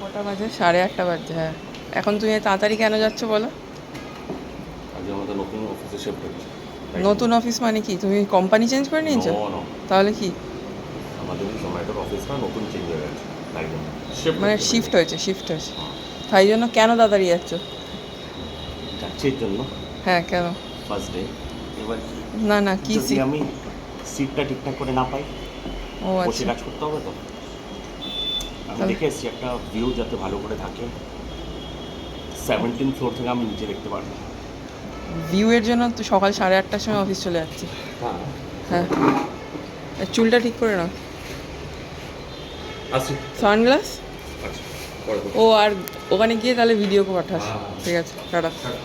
কটা বাজে? 8:30 বাজছে। হ্যাঁ, এখন তুমি তাড়াতাড়ি কেন যাচ্ছ বলো? আজকে আমাদের নতুন অফিসে শিফট হচ্ছে। নতুন অফিস মানে কি? তুমি কোম্পানি চেঞ্জ করে নিয়েছো? তাহলে কি আমাদের জোম্যাটোর অফিসটা নতুন চেঞ্জ হয়ে গেছে, তাই জন্য শিফট মানে শিফট হয়েছে? তাই জন্য কেন তাড়াতাড়ি যাচ্ছ? যাচ্ছি এর জন্য। হ্যাঁ, কেন? First day. এবার না না, কি যদি আমি সিটটা ঠিকঠাক করে না পাই, ও বসে আচ্ছা, কাজ করতে হবে তো। আমি দেখে এসেছি একটা ভিউ যাতে ভালো করে থাকে। 17 ফ্লোর থেকে আমি নিচে দেখতে পারবো। ভিউয়ের জন্য তো সকাল 8:30টার সময় অফিস চলে যাচ্ছি। হ্যাঁ হ্যাঁ, চুলটা ঠিক করে নাও। আসি। সানগ্লাস। আচ্ছা, পরে ও আর ওখানে গিয়ে তাহলে ভিডিও পাঠাস। ঠিক আছে, টাটা। হ্যাঁ।